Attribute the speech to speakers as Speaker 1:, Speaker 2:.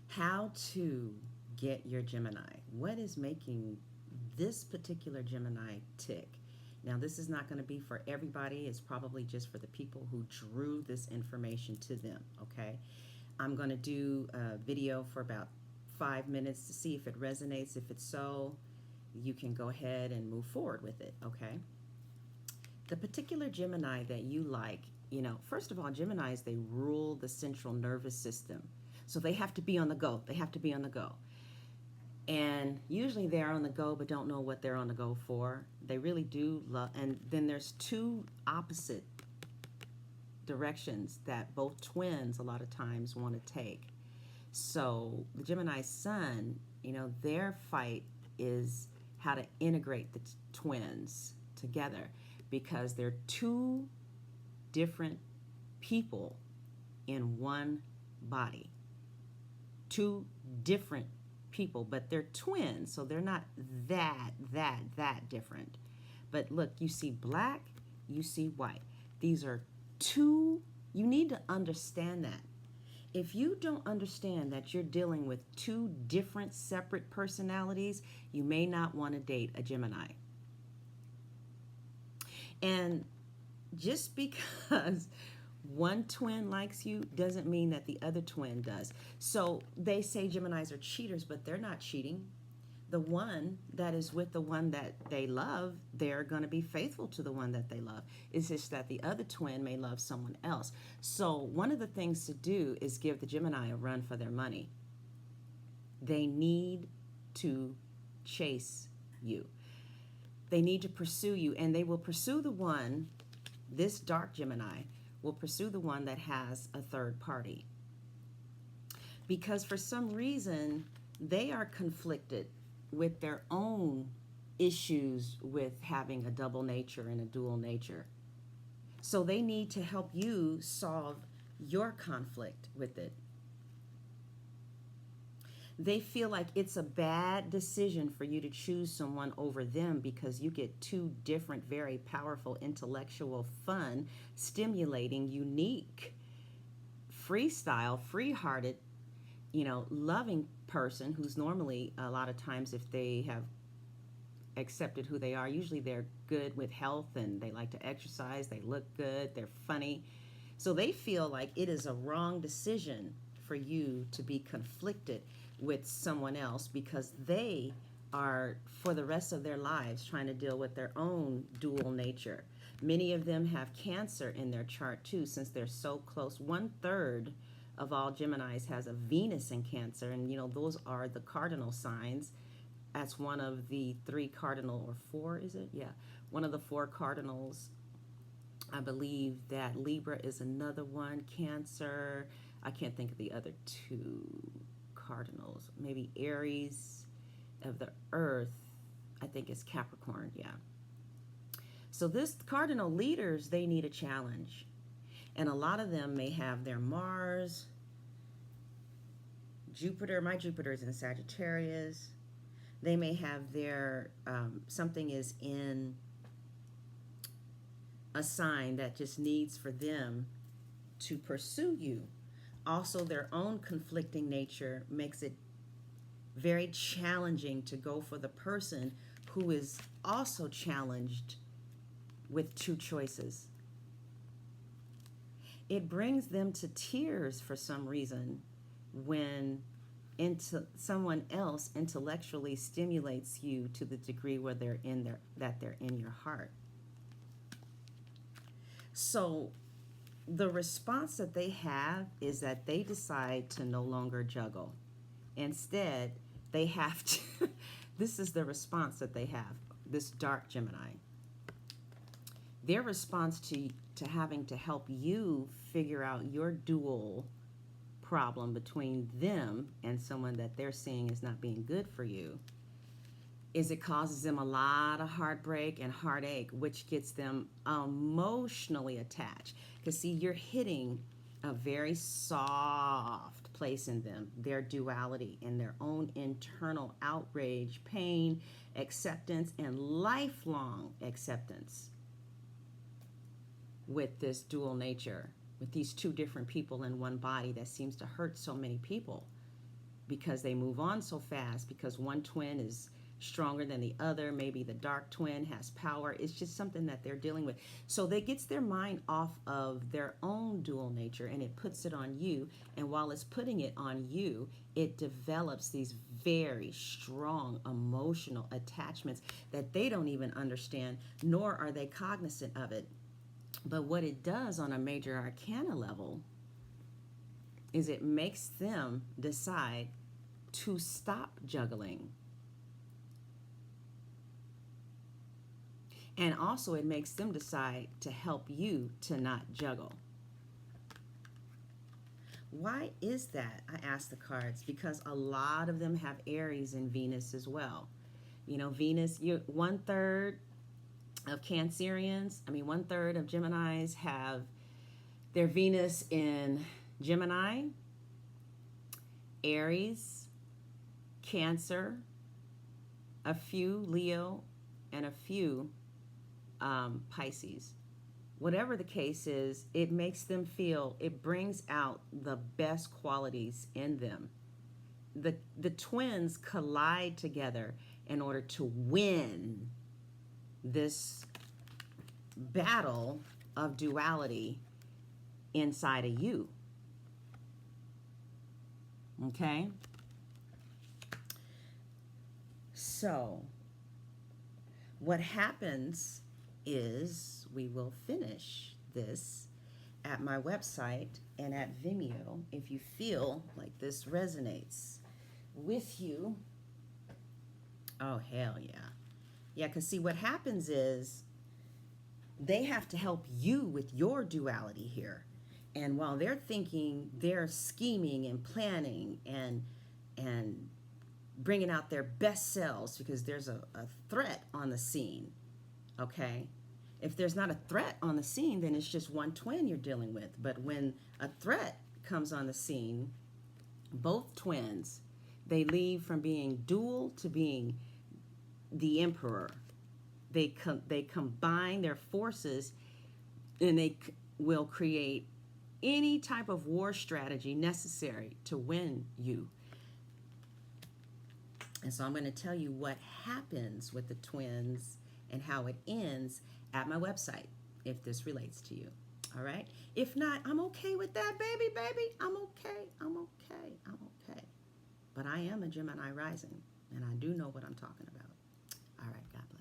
Speaker 1: How to get your Gemini. What is making this particular Gemini tick? Now, this is not going to be for everybody. It's probably just for the people who drew this information to them, okay? I'm going to do a video for about 5 minutes to see if it resonates. If it's so, you can go ahead and move forward with it, okay? The particular Gemini that you like, first of all, Geminis, they rule the central nervous system. So they have to be on the go. They have to be on the go. And usually they're on the go but don't know what they're on the go for. They really do love, and then there's two opposite directions that both twins a lot of times want to take. So the Gemini sun, their fight is how to integrate the twins together because they're two different people in one body. Two different people, but they're twins, so they're not that different. But look, you see black, you see white. These are two, you need to understand that. If you don't understand that you're dealing with two different separate personalities, you may not want to date a Gemini. And just because one twin likes you doesn't mean that the other twin does. So they say Geminis are cheaters, but they're not cheating. The one that is with the one that they love, they're going to be faithful to the one that they love. It's just that the other twin may love someone else. So one of the things to do is give the Gemini a run for their money. They need to chase you. They need to pursue you, and they will pursue the one, this dark Gemini, will pursue the one that has a third party. Because for some reason, they are conflicted with their own issues with having a double nature and a dual nature. So they need to help you solve your conflict with it. They feel like it's a bad decision for you to choose someone over them because you get two different, very powerful, intellectual, fun, stimulating, unique, freestyle, free-hearted, loving person who's normally, a lot of times, if they have accepted who they are, usually they're good with health and they like to exercise, they look good, they're funny. So they feel like it is a wrong decision for you to be conflicted with someone else because they are, for the rest of their lives, trying to deal with their own dual nature. Many of them have Cancer in their chart too, since they're so close. 1/3 of all Geminis has a Venus in Cancer, and those are the cardinal signs. That's one of the three cardinal, or four, is it? Yeah, one of the four cardinals. I believe that Libra is another one, Cancer. I can't think of the other two cardinals. Maybe Aries of the earth, I think it's Capricorn, yeah. So this cardinal leaders, they need a challenge. And a lot of them may have their Mars, Jupiter, my Jupiter is in Sagittarius. They may have their, something is in a sign that just needs for them to pursue you. Also, their own conflicting nature makes it very challenging to go for the person who is also challenged with two choices. It brings them to tears for some reason when someone else intellectually stimulates you to the degree where they're in your heart. So the response that they have is that they decide to no longer juggle. Instead, they have to, this is the response that they have, this dark Gemini. Their response to having to help you figure out your dual problem between them and someone that they're seeing as not being good for you is it causes them a lot of heartbreak and heartache, which gets them emotionally attached. Because see, you're hitting a very soft place in them, their duality and their own internal outrage, pain, acceptance, and lifelong acceptance with this dual nature, with these two different people in one body that seems to hurt so many people. because they move on so fast, because one twin is stronger than the other. Maybe the dark twin has power. It's just something that they're dealing with. So they gets their mind off of their own dual nature and it puts it on you. And while it's putting it on you, it develops these very strong emotional attachments that they don't even understand, nor are they cognizant of it. But what it does on a major arcana level is it makes them decide to stop juggling. And also it makes them decide to help you to not juggle. Why is that? I ask the cards. Because a lot of them have Aries and Venus as well. You know, Venus, you 1/3 of Cancerians, 1/3 of Geminis have their Venus in Gemini, Aries, Cancer, a few Leo, and a few Pisces. Whatever the case is, it makes them feel, it brings out the best qualities in them. The twins collide together in order to win this battle of duality inside of you. Okay? So, what happens is we will finish this at my website and at Vimeo if you feel like this resonates with you. Oh, hell yeah. Yeah, because see, what happens is they have to help you with your duality here. And while they're thinking, they're scheming and planning and bringing out their best selves because there's a threat on the scene, okay? If there's not a threat on the scene, then it's just one twin you're dealing with. But when a threat comes on the scene, both twins, they leave from being dual to being the emperor. They combine their forces and they will create any type of war strategy necessary to win you. And so I'm going to tell you what happens with the twins and how it ends at my website, if this relates to you. All right? If not, I'm okay with that, baby. I'm okay. But I am a Gemini rising, and I do know what I'm talking about. All right, God bless.